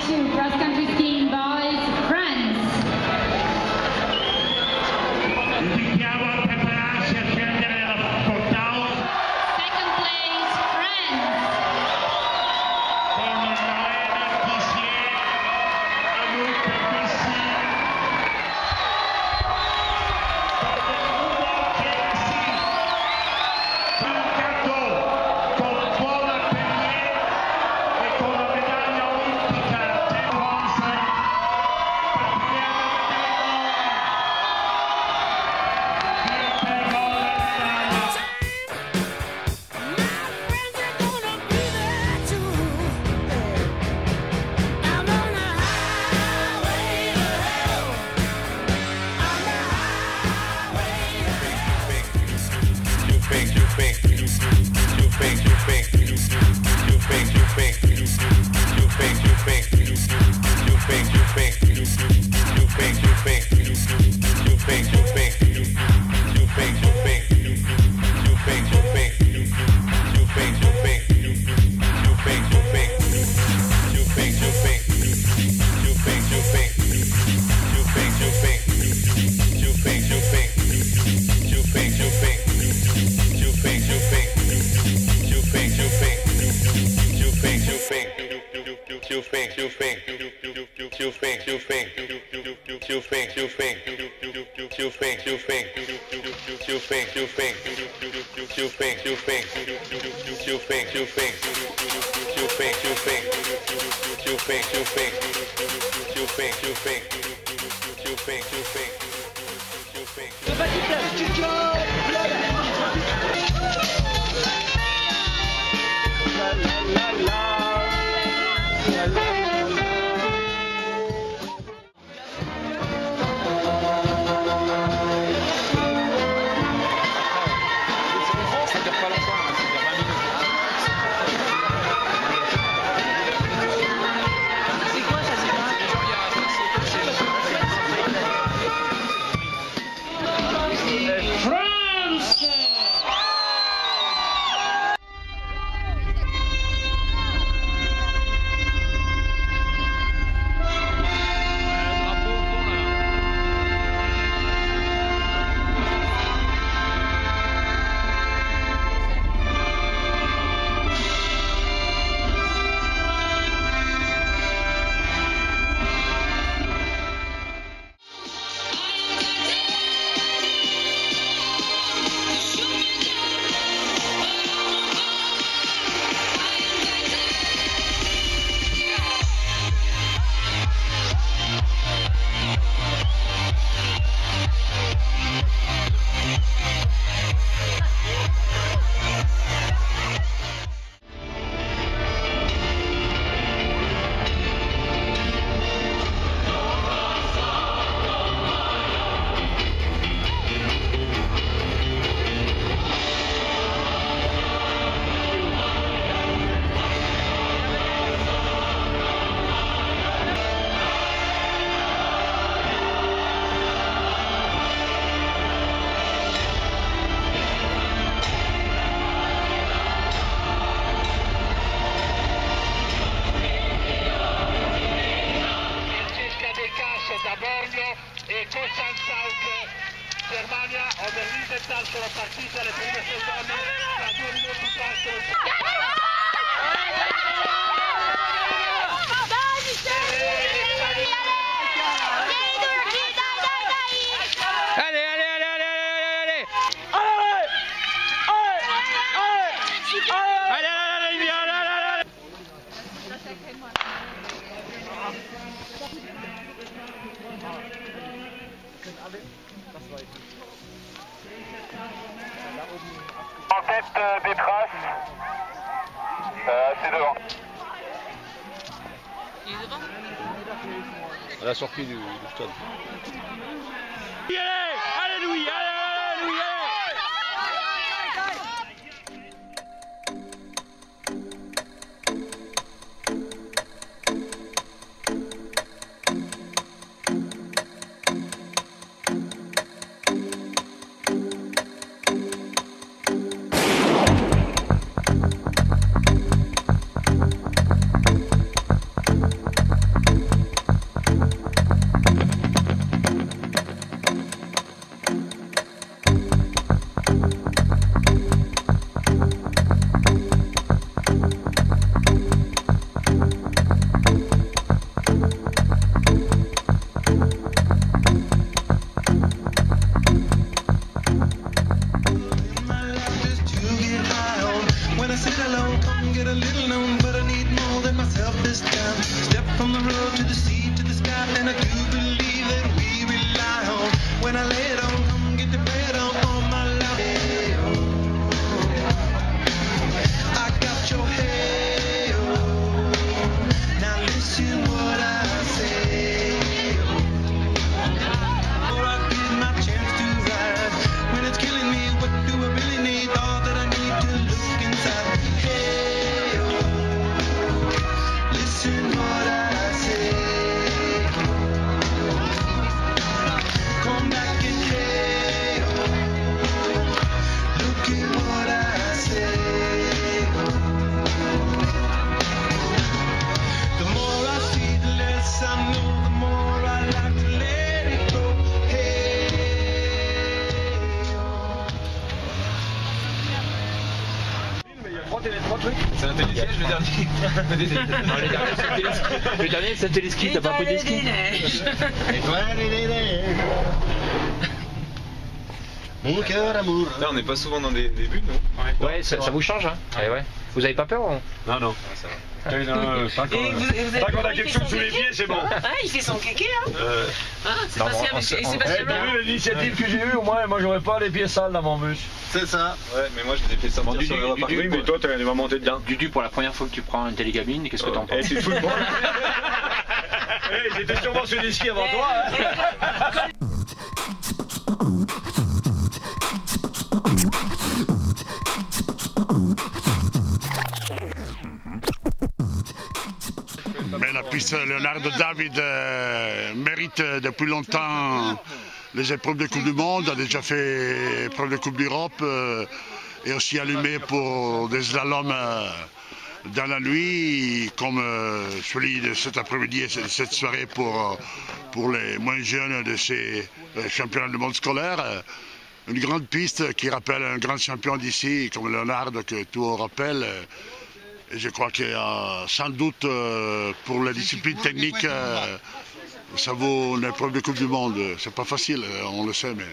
2 cross-country skiing boys, France. Invitiamo a prepararsi a scendere dalla portale. Second place, France. Con Noël Tissier, Anouk Bessi, un cadeau con Paul Pellier e con la medaglia olimpica Tim Hansen, Patrick e Kostan Sauk, Germania, Oberlidenthal sono partite le prime 6 donne da 2 minuti passo. En tête des traces, c'est devant. Il est devant? À la sortie du stade. Allez Louis, allez Louis, allez. road to the sea, to the sky, and I do believe that we rely on. When I lay it on, come get the bread on my life. I got your hey, now listen what I say. Or I give my chance to rise. When it's killing me, what do I really need? All that I need to look inside. Hey, listen what I say. Come back and hey, look at what I say. The more I see, the less I know. The more I like to let it go. Hey. C'est un téléski, le dernier. Le dernier, c'est un téléski, t'as pas pris de ski? Mon cœur amour. Là, on n'est pas souvent dans des buts, non? Ouais, ça vous change, hein? Ouais. Vous avez pas peur? Non, non. Ça va. Tant qu'on a quelque chose sous les pieds, c'est bon. Ah, il fait son kéké, hein? C'est L'initiative que j'ai eue, au moins, moi j'aurais pas les pieds sales dans mon bus. C'est ça. Ouais, mais moi je les ai fait sortir sur le repas. Oui, mais toi, tu vas monter dedans. Dudu, pour la première fois que tu prends une télécabine, qu'est-ce que t'en penses? Tu te fous de moi? J'étais sûrement sur des skis avant toi. Hein. Mais la piste Leonardo David mérite depuis longtemps les épreuves de Coupe du Monde, a déjà fait épreuve de Coupe d'Europe et aussi allumé pour des slaloms dans la nuit, comme celui de cet après-midi et cette soirée pour les moins jeunes de ces championnats du monde scolaire. Une grande piste qui rappelle un grand champion d'ici, comme Leonardo, que tout rappelle. Et je crois qu'il y a sans doute pour la discipline technique, ça vaut une épreuve de Coupe du Monde. C'est pas facile, on le sait, mais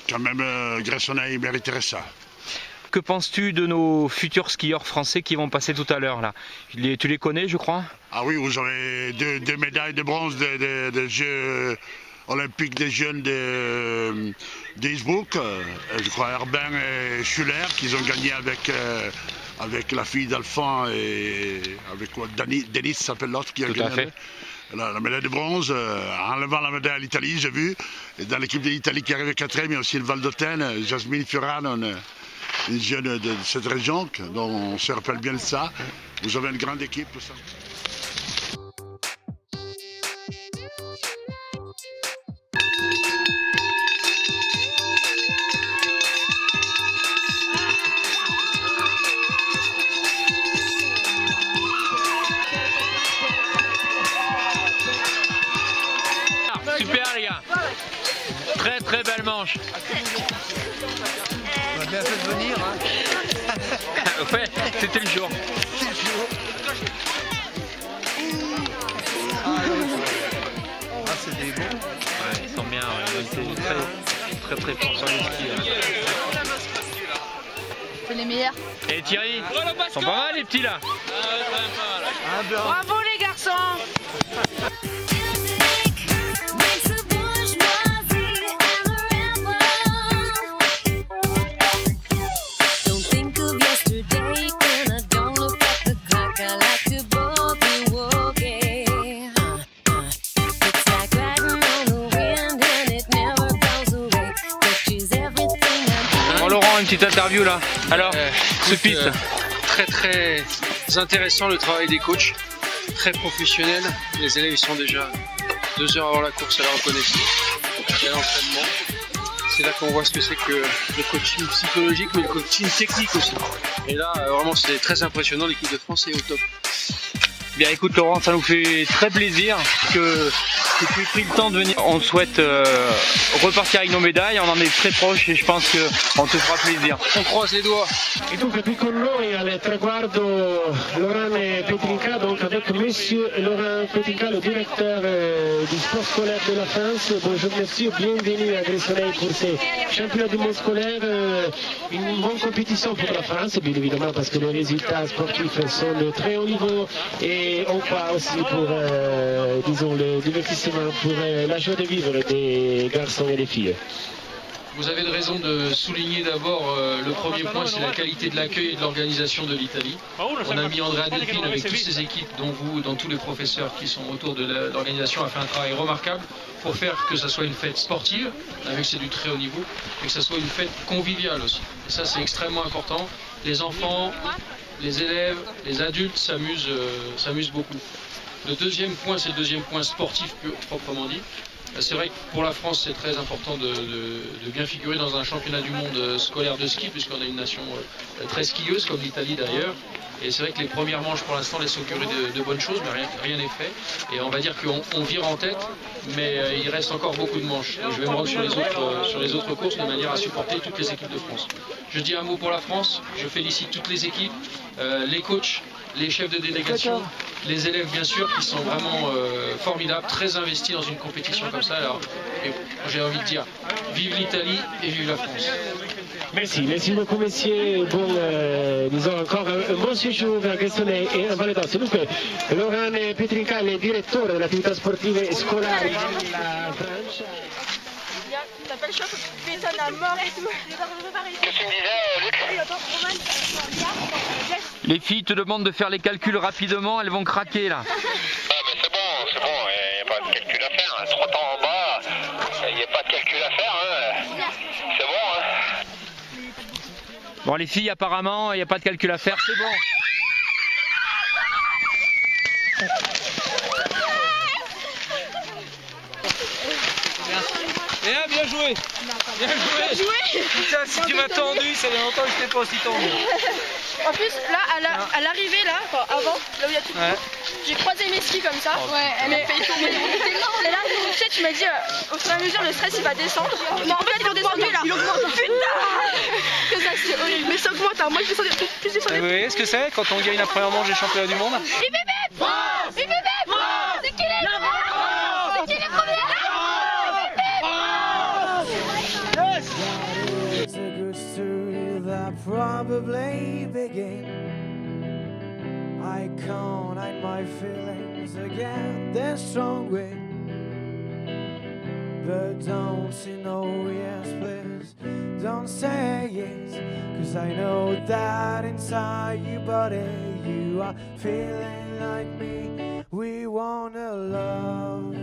quand même Gressonnet mériterait ça. Que penses-tu de nos futurs skieurs français qui vont passer tout à l'heure là? Tu les connais, je crois? Ah oui, vous avez deux médailles de bronze des Jeux olympiques des jeunes d'Innsbruck. Je crois Herbin et Schuller qu'ils ont gagné avec la fille d'Alphand et avec quoi, Denis s'appelle l'autre qui a gagné la médaille de bronze, en enlevant la médaille à l'Italie, j'ai vu. Et dans l'équipe de l'Italie qui arrive 4e, il y a aussi le Valdotène, Jasmine Fiorano, une jeune de cette région, dont on se rappelle bien de ça. Vous avez une grande équipe. Ça. Super les gars, très belle manche. On a bien fait de venir, hein. Ouais, c'était le jour. Ah, c'est des bons. Ouais, ils sont bien, ouais. Très forts sur les skis. C'est les meilleurs. Et Thierry, ils sont pas mal les petits là. Bravo les garçons! Laurent, une petite interview là. Alors, ce piste. Très intéressant le travail des coachs, très professionnel. Les élèves ils sont déjà 2 heures avant la course à la reconnaissance, à l'entraînement. C'est là qu'on voit ce que c'est que le coaching psychologique, mais le coaching technique aussi. Et là, vraiment, c'est très impressionnant. L'équipe de France est au top. Bien, écoute Laurent, ça nous fait très plaisir que tu aies pris le temps de venir. On te souhaite repartir avec nos médailles. On en est très proche et je pense qu'on te fera plaisir. On croise les doigts. Et donc, qui con noi al traguardo Laurent Petrinca, donc avec monsieur Laurent Petrinca, le directeur du sport scolaire de la France. Bonjour monsieur, bienvenue à Gressonnet pour ces championnats du monde scolaire. Une bonne compétition pour la France, bien évidemment, parce que les résultats sportifs sont de très haut niveau. Et et on part aussi pour, disons, le divertissement, pour la joie de vivre des garçons et des filles. Vous avez de raison de souligner d'abord le premier point, c'est la qualité de l'accueil et de l'organisation de l'Italie. On a mis Andrea Delpine avec toutes ses équipes, dont vous, dont tous les professeurs qui sont autour de l'organisation, a fait un travail remarquable pour faire que ça soit une fête sportive, avec c'est du très haut niveau, et que ça soit une fête conviviale aussi. Et ça c'est extrêmement important. Les enfants, les élèves, les adultes s'amusent beaucoup. Le deuxième point, c'est le deuxième point sportif proprement dit. C'est vrai que pour la France, c'est très important de bien figurer dans un championnat du monde scolaire de ski, puisqu'on a une nation très skieuse, comme l'Italie d'ailleurs. Et c'est vrai que les premières manches, pour l'instant, laissent augurer de bonnes choses, mais rien n'est fait. Et on va dire qu'on vire en tête, mais il reste encore beaucoup de manches. Et je vais me rendre sur les autres courses de manière à supporter toutes les équipes de France. Je dis un mot pour la France, je félicite toutes les équipes, les coachs, les chefs de délégation, les élèves bien sûr qui sont vraiment formidables, très investis dans une compétition comme ça. Alors j'ai envie de dire vive l'Italie et vive la France. Merci beaucoup messieurs. Bon, disons encore un bon séjour a Gressonei e a Valle d'Aosta. Dunque, Laurent Petrinca è il direttore delle attività sportive scolari della Francia. T'as pas le choix, tu m'étonnes à mort et tout. Qu'est-ce que tu me disais, Luc? Les filles te demandent de faire les calculs rapidement, elles vont craquer là. Ah mais c'est bon, il n'y a pas de calcul à faire. 3 ans en bas, il n'y a pas de calcul à faire. C'est bon. Bon les filles apparemment, il n'y a pas de calcul à faire, c'est bon. Bien joué. Bien joué. Putain, si tu m'as tendu, ça fait longtemps que je t'ai pas aussi tendu. En plus, là, à l'arrivée, là, enfin avant, là où il y a tout, j'ai croisé mes skis comme ça. Ouais, elle m'a fait tomber. Et là, tu sais, tu m'as dit, au fur et à mesure, le stress il va descendre. Non, en fait, il est descendu là. Il augmente. Putain. Que ça, c'est horrible. Mais ça augmente, hein. Moi, je descendais plus descendu. Vous voyez ce que c'est quand on gagne la première manche des championnats du monde? C'est qui les premiers? C'est qui les premiers? It's a good story that probably begin. I can't hide my feelings again, they're strong wind. But don't say no, yes please, don't say yes. Cause I know that inside your body you are feeling like me. We wanna love